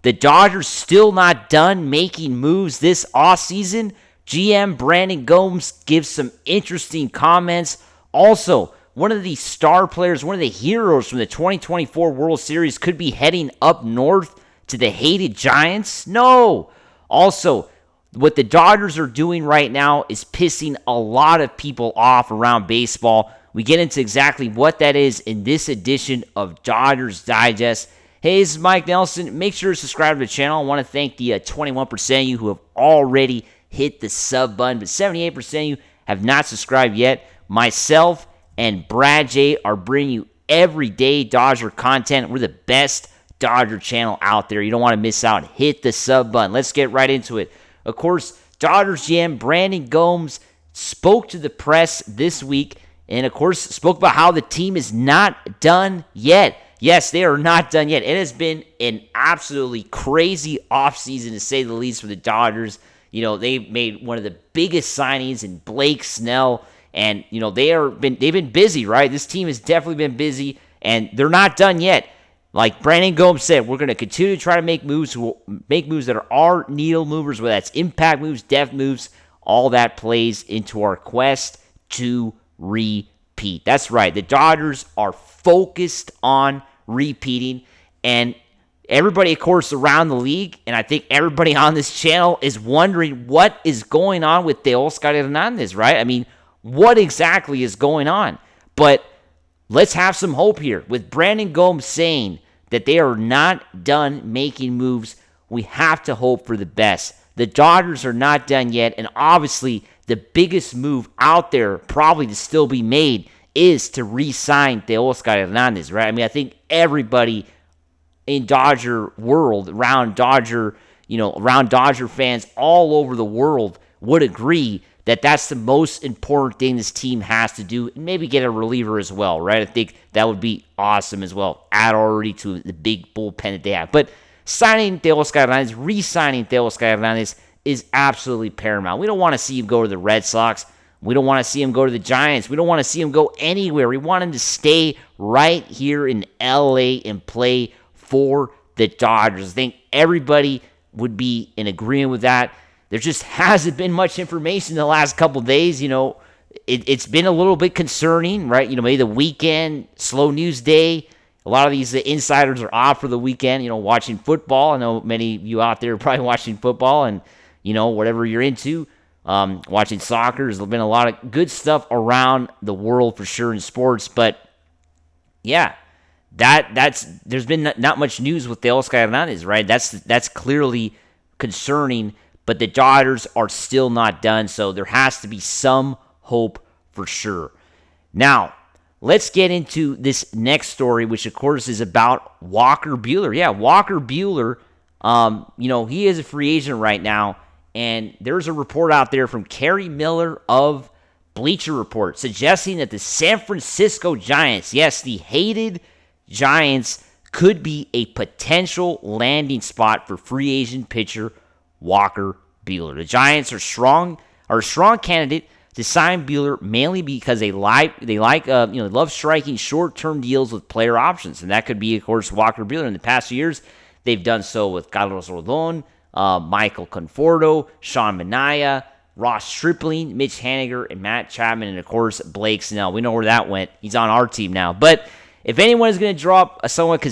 The Dodgers still not done making moves this offseason. GM Brandon Gomes gives some interesting comments. Also, one of the star players, one of the heroes from the 2024 World Series could be heading up north to the hated Giants. No. Also, what the Dodgers are doing right now is pissing a lot of people off around baseball. We get into exactly what that is in this edition of Dodgers Digest. Hey, this is Mike Nelson. Make sure to subscribe to the channel. I want to thank the 21% of you who have already hit the sub button, but 78% of you have not subscribed yet. Myself and Brad J are bringing you everyday Dodger content. We're the best Dodger channel out there. You don't want to miss out. Hit the sub button. Let's get right into it. Of course, Dodgers GM Brandon Gomes spoke to the press this week and, of course, spoke about how the team is not done yet. Yes, they are not done yet. It has been an absolutely crazy offseason, to say the least, for the Dodgers. You know, they've made one of the biggest signings in Blake Snell, and, you know, they've been busy, right? This team has definitely been busy, and they're not done yet. Like Brandon Gomes said, we're going to continue to try to make moves that are needle movers, whether that's impact moves, depth moves. All that plays into our quest to repeat. That's right. The Dodgers are focused on repeating, and everybody, of course, around the league, and I think everybody on this channel is wondering what is going on with Teoscar Hernandez, right? I mean, what exactly is going on? But let's have some hope here. With Brandon Gomes saying that they are not done making moves, we have to hope for the best. The Dodgers are not done yet, and obviously the biggest move out there probably to still be made is to re-sign Teoscar Hernandez, right? I mean, I think everybody in Dodger world, around Dodger fans all over the world would agree that that's the most important thing this team has to do, and maybe get a reliever as well, right? I think that would be awesome as well. Add already to the big bullpen that they have. But signing Teoscar Hernandez, re-signing Teoscar Hernandez is absolutely paramount. We don't want to see him go to the Red Sox. We don't want to see him go to the Giants. We don't want to see him go anywhere. We want him to stay right here in LA and play for the Dodgers. I think everybody would be in agreement with that. There just hasn't been much information in the last couple of days. You know, it's been a little bit concerning, right? You know, maybe the weekend, slow news day. A lot of these insiders are off for the weekend, you know, watching football. I know many of you out there are probably watching football and, you know, whatever you're into, watching soccer. There's been a lot of good stuff around the world for sure in sports. But, yeah, there's been not much news with Teoscar Hernandez, right? That's clearly concerning. But the Dodgers are still not done, so there has to be some hope for sure. Now, let's get into this next story, which, of course, is about Walker Buehler. Yeah, Walker Buehler, you know, he is a free agent right now, and there's a report out there from Kerry Miller of Bleacher Report suggesting that the San Francisco Giants, yes, the hated Giants, could be a potential landing spot for free agent pitcher Walker Buehler. The Giants are a strong candidate to sign Buehler, mainly because they love striking short-term deals with player options, and that could be, of course, Walker Buehler. In the past few years, they've done so with Carlos Rodon, Michael Conforto, Sean Manaea, Ross Stripling, Mitch Haniger, and Matt Chapman, and, of course, Blake Snell. We know where that went. He's on our team now. But if anyone is going to draw up a somewhat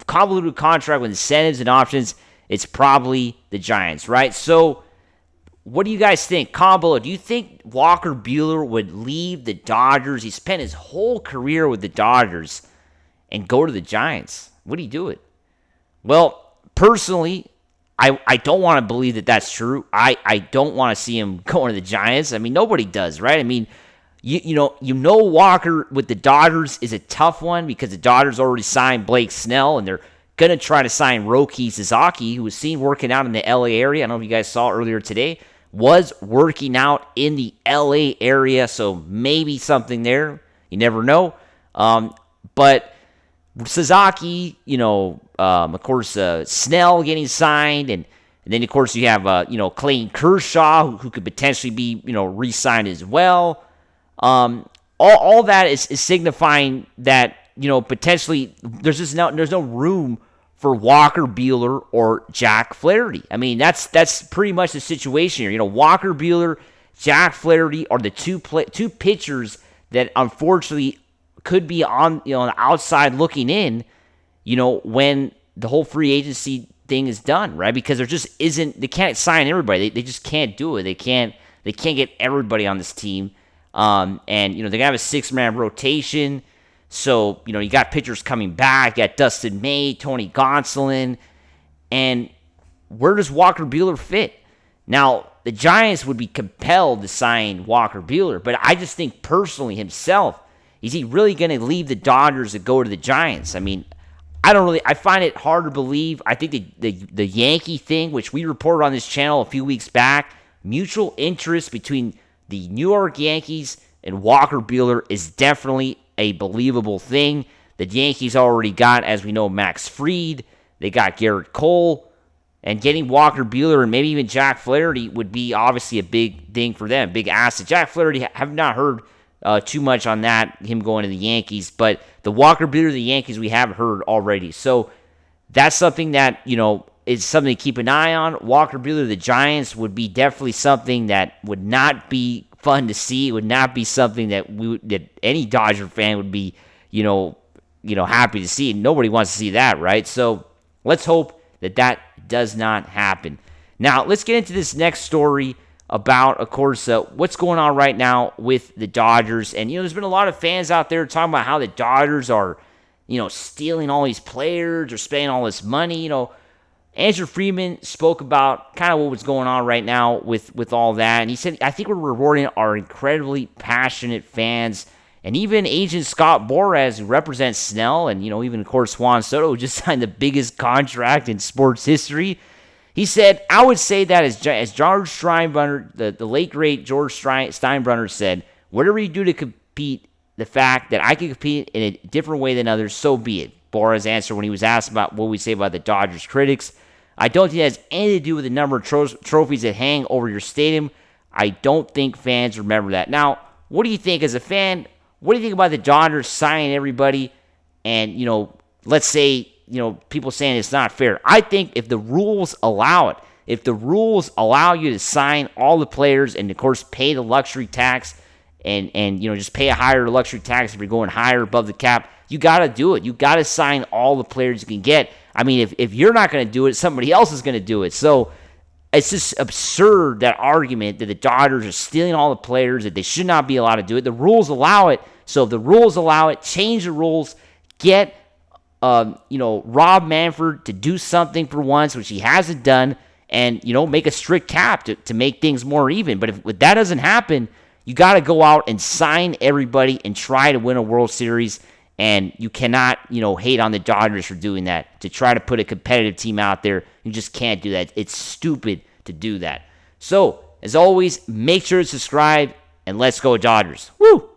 convoluted contract with incentives and options, it's probably the Giants, right? So, what do you guys think? Comment below. Do you think Walker Buehler would leave the Dodgers? He spent his whole career with the Dodgers and go to the Giants. Would he do it? Well, personally, I don't want to believe that that's true. I don't want to see him going to the Giants. I mean, nobody does, right? I mean, you know Walker with the Dodgers is a tough one because the Dodgers already signed Blake Snell, and they're going to try to sign Roki Sasaki, who was seen working out in the LA area. I don't know if you guys saw earlier today. Was working out in the LA area, so maybe something there. You never know. But Sasaki, of course, Snell getting signed, and then, of course, you have, Clayton Kershaw, who could potentially be, re-signed as well. All that is signifying that, potentially there's no room for Walker Buehler or Jack Flaherty. I mean, that's pretty much the situation here. Walker Buehler, Jack Flaherty are the two pitchers that unfortunately could be on the outside looking in, when the whole free agency thing is done, right? Because there just isn't, they can't sign everybody. They just can't do it. They can't get everybody on this team. And they're gonna have a 6-man rotation. So, you got pitchers coming back. You got Dustin May, Tony Gonsolin. And where does Walker Buehler fit? Now, the Giants would be compelled to sign Walker Buehler, but I just think personally himself, is he really going to leave the Dodgers to go to the Giants? I mean, I find it hard to believe. I think the Yankee thing, which we reported on this channel a few weeks back, mutual interest between the New York Yankees and Walker Buehler is definitely a believable thing. The Yankees already got, as we know, Max Fried. They got Garrett Cole. And getting Walker Buehler and maybe even Jack Flaherty would be obviously a big thing for them, big asset. Jack Flaherty, have not heard too much on that, him going to the Yankees. But the Walker Buehler, the Yankees, we have heard already. So that's something that, is something to keep an eye on. Walker Buehler, the Giants, would be definitely something that would not be fun to see. It would not be something that that any Dodger fan would be, happy to see. Nobody wants to see that, right? So let's hope that does not happen. Now, let's get into this next story about, of course, what's going on right now with the Dodgers. And, there's been a lot of fans out there talking about how the Dodgers are, stealing all these players or spending all this money. Andrew Freeman spoke about kind of what was going on right now with all that. And he said, I think we're rewarding our incredibly passionate fans. And even agent Scott Boras, who represents Snell, and, even, of course, Juan Soto, who just signed the biggest contract in sports history, he said, I would say that as George Steinbrenner, the late, great George Steinbrenner said, whatever you do to compete, the fact that I can compete in a different way than others, so be it. Boras answered when he was asked about what we say about the Dodgers critics. I don't think that has anything to do with the number of trophies that hang over your stadium. I don't think fans remember that. Now, what do you think as a fan? What do you think about the Dodgers signing everybody and, let's say, people saying it's not fair? I think if the rules allow it, if the rules allow you to sign all the players and, of course, pay the luxury tax and just pay a higher luxury tax if you're going higher above the cap, you got to do it. You got to sign all the players you can get. I mean, if you're not going to do it, somebody else is going to do it. So it's just absurd, that argument that the Dodgers are stealing all the players, that they should not be allowed to do it. The rules allow it. So if the rules allow it, change the rules. Get, Rob Manfred to do something for once, which he hasn't done, and, make a strict cap to make things more even. But if that doesn't happen, you got to go out and sign everybody and try to win a World Series. And you cannot, hate on the Dodgers for doing that, to try to put a competitive team out there. You just can't do that. It's stupid to do that. So, as always, make sure to subscribe, and let's go Dodgers. Woo!